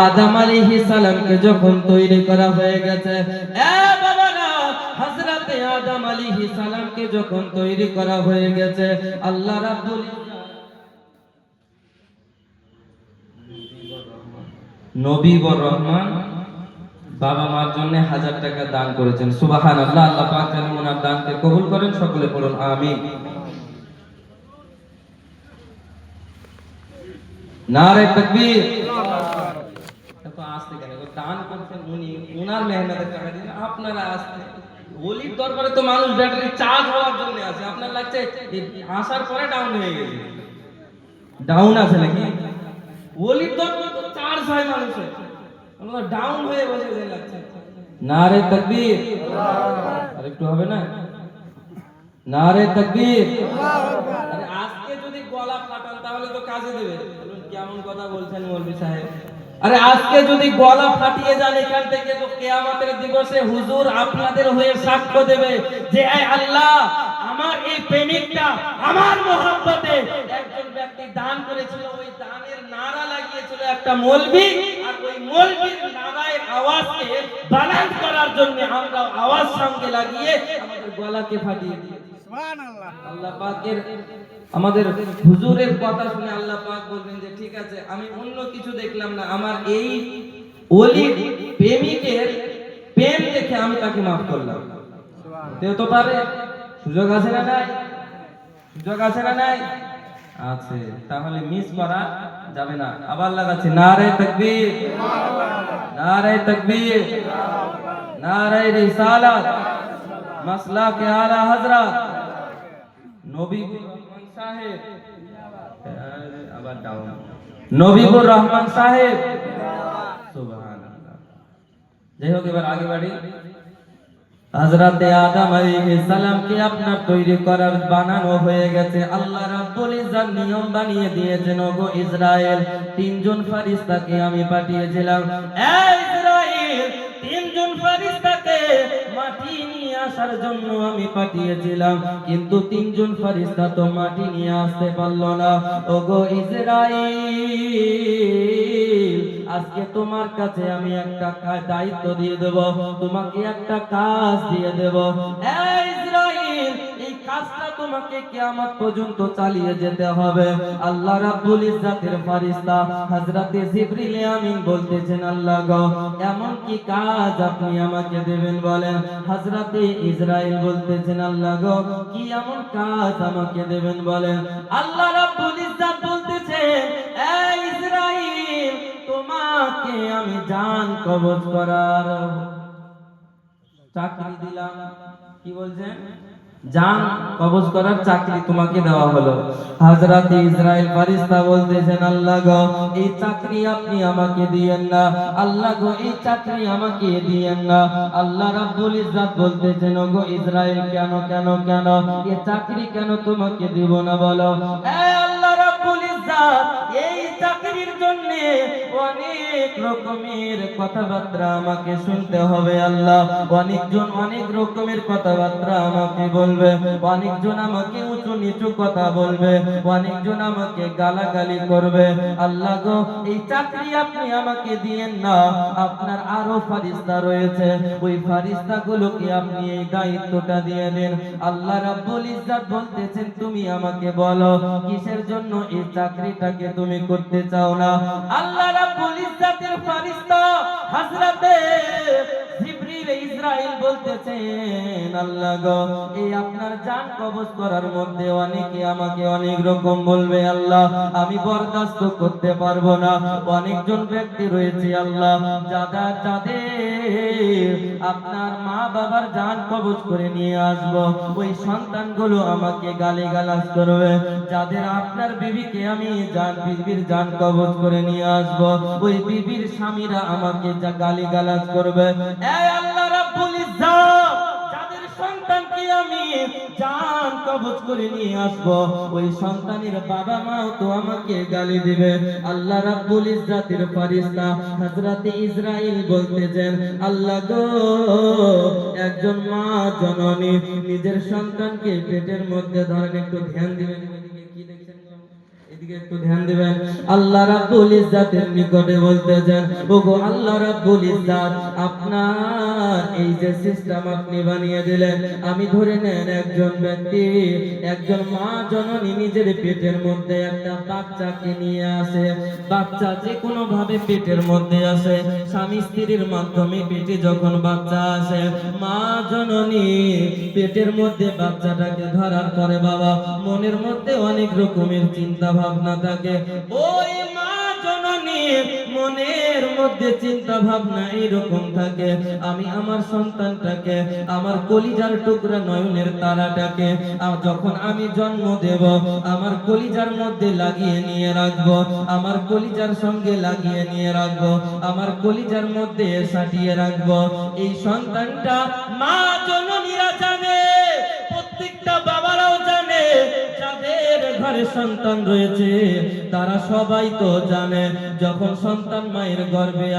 আদম আলাইহিস সালামকে যখন তৈরি করা হয়ে গেছে, বাবারা, হযরতে আদম আলাইহিস সালামকে যখন তৈরি করা হয়ে গেছে, আল্লাহ রাব্বুল নবীবর রহমান বাবা মার জন্য 1000 টাকা দান করেছেন। সুবহানাল্লাহ। আল্লাহ পাক যেন ওনার দানকে কবুল করেন। সকলে পড়ুন আমিন। নারে তাকবীর। এত আস্তে কেন? দান করছেন উনি, ওনার মেহনতের টাকা দিয়ে, আপনারা আস্তে। ওলির দরবারে তো মানুষ ব্যাটারি চার্জ হওয়ার জন্য আছে, আপনার লাগছে আসার পরে ডাউন হয়ে গেছে। ডাউন আছে নাকি? ওলির দরবারে তো চার্জ হয় মানুষের, ডাউন হয়ে বসে লাগছে। নারে তাকবীর। আর একটু হবে না? নারে তাকবীর। আরে আজকে যদি গলা ফাটান তাহলে তো কাজে দেবে। কেমন কথা বলছেন মৌলভী সাহেব? আরে আজকে যদি গলা ফাটিয়ে যান এখান থেকে, তো কিয়ামতের দিবসে হুজুর আপনাদের হয়ে সাক্ষ্য দেবে যে আল্লাহ, আমার এই প্রেমিকটা আমার মহব্বতে একজন ব্যক্তি দান করেছিল, ওই দানের নারা লাগিয়েছিল একটা মৌলভী, আর ওই মৌলভীর নারায় আওয়াজকে ব্যালেন্স করার জন্য আমরা আওয়াজ সঙ্গে লাগিয়ে আমাদের গলাকে ফাটিয়ে দিয়েছি। সুবহানাল্লাহ। আল্লাহ পাকের আমাদের হুজুরের কথা শুনে আল্লাহ পাক বলবেন যে ঠিক আছে, আমি অন্য কিছু দেখলাম না, আমার এই ওলির প্রেমিকের প্রেম দেখে আমি তাকে মাফ করলাম। সুবহানাল্লাহ। তো পারে, সুযোগ আছে না নাই? সুযোগ আছে না নাই? আছে। তাহলে মিস করা যাবে না। আবার লাগাচ্ছে নারে তাকবীর, নারে তাকবীর, নারে রিসালাত, মাসলাকে আলা হযরত নবীবুর রহমান সাহেব। আবার ডাউন। নবীবুর রহমান সাহেব। সুবহানাল্লাহ। যাই হোক, এবার আগে বাড়ি। হযরতে আদম আলাইহিস সালামকে আপনার তৈরি করার বানানো হয়ে গেছে। আল্লাহ রাব্বুল ইজ্জত নিয়ম বানিয়ে দিয়েছেন, ওগো ইসরাইল, 3 জন ফেরেশতাকে আমি পাঠিয়েছিলাম। এই ইসরাইল, 3 জন ফেরেশতাকে মাটি নিয়ে আসার জন্য আমি পাঠিয়েছিলাম, কিন্তু 3 জন ফেরেশতা তো মাটি নিয়ে আসতে পারল না। ওগো ইসরাইল, আজকে তোমার কাছে আমি একটা দায়িত্ব দিয়ে দেব, তোমাকে একটা কাজ দিয়ে দেব। এই ইসরাইল, এই কাজটা তোমাকে কিয়ামত পর্যন্ত চালিয়ে যেতে হবে। আল্লাহ রাব্বুল ইজ্জতের ফেরেশতা হযরতে জিবরিল আমিন বলতেছেন, আল্লাহ গো, এমন কি কাজ আপনি আমাকে দেবেন বলেন? হযরতে ইসরাইল বলতেছেন, আল্লাহ গো, কি এমন কাজ আমাকে দেবেন বলেন? আল্লাহ রাব্বুল ইজ্জত বলতেছেন, এই ইসরাইল, তোমাকে আমি জান কবজ করার চাকরি দিলাম। কি বলছেন? জান কবজ করার চাকরি তোমাকে দেওয়া হলো। হযরত ইসরাইল ফেরেশতা বলতেছেন, আল্লাহ গো, এই চাকরি আপনি আমাকে দিয়েন না। আল্লাহ গো, এই চাকরি আমাকে দিয়েন না। আল্লাহ রাব্বুল ইজ্জত বলতেছেন, ওগো ইসরাইল, কেন কেন কেন এই চাকরি কেন তোমাকে দিব না বলো? এই আল্লাহ রাব্বুল ইজ্জত, এই চাকরির জন্য অনেক রকমের কথাবার্তা আমাকে শুনতে হবে। আল্লাহ, অনেকজন অনেক রকমের কথাবার্তা আমাকে বলবে, অনেকজন আমাকে উঁচু নিচু কথা বলবে, অনেকজন আমাকে গালাগালি করবে। আল্লাহ গো, এই চাকরি আপনি আমাকে দিয়েন না। আপনার আরো ফেরেশতা রয়েছে, ওই ফেরেশতাগুলোকে আপনি এই দায়িত্বটা দিয়ে দেন। আল্লাহ রাব্বুল ইজ্জত বলতেছেন, তুমি আমাকে বলো কিসের জন্য এই চাকরিটাকে তুমি করতে চাও না? আল্লাহ রাব্বুল ইজ্জতের ফেরেশতা হযরতে জিবরিল ইসরাইল বলতেছেন, আল্লাহ গো, এই আপনার জান কবজ করার মধ্যে অনেকে আমাকে অনেক রকম বলবে। আল্লাহ, আমি বরদাস্ত করতে পারবো না। অনেকজন ব্যক্তি রয়েছে আল্লাহ, যাদের আপনার মা বাবার জান কবজ করে নিয়ে আসবো, ওই সন্তানগুলো আমাকে গালিগালাজ করবে। যাদের আপনার বিবিকে আমি বিবির জান কবজ করে নিয়ে আসবো, ওই বিবির স্বামীরা আমাকে যা গালিগালাজ করবে। এই আল্লাহ রাব্বুল ইজ্জত, যাদের সন্তানকে আমি জান কবজ করে নিয়ে আসবো, ওই সন্তানের বাবা মাও তো আমাকে গালি দিবে। আল্লাহ রাব্বুল ইজ্জতের ফেরেশতা হযরতে ইসরাইল বলতেছেন, আল্লাহ গো, একজন মা জননী নিজের সন্তানকে পেটের মধ্যে ধরেন, একটু ধ্যান দিবেন। কি দেখছেন? এই এদিকে একটু ধ্যান দিবেন। আল্লাহ রাব্বুল ইজ্জাতের নিকটে বলতেছেন, ওগো আল্লাহ রাব্বুল ইজ্জাত, আপনার এই যে সিস্টেম আপনি বানিয়ে দিলেন, আমি ধরে নেন একজন ব্যক্তি, একজন মা জননী নিজের পেটের মধ্যে একটা বাচ্চাকে নিয়ে আসে, বাচ্চা যে কোনো ভাবে পেটের মধ্যে আসে, স্বামী স্ত্রীর মাধ্যমে পেটে যখন বাচ্চা আসে, মা জননী পেটের মধ্যে বাচ্চাটাকে ধরার পরে বাবা মনের মধ্যে অনেক রকমের চিন্তা ভাবনা থাকে। ওই মা জননী মনের মধ্যে চিন্তা ভাবনা এরকম থাকে, আমি আমার সন্তানটাকে, আমার কলিজার টুকরা নয়নের তারাটাকে যখন আমি জন্ম দেব, আমার কলিজার মধ্যে লাগিয়ে নিয়ে রাখবো, আমার কলিজার সঙ্গে লাগিয়ে নিয়ে রাখবো, আমার কলিজার মধ্যে সাটিয়ে রাখবো। এই সন্তানটা মা জননীরা জানে, প্রত্যেকটা বাবারাও জানে, যাদের ঘরে সন্তান রয়েছে তারা সবাই তো জানে, যখন সন্তান মায়ের গর্ভে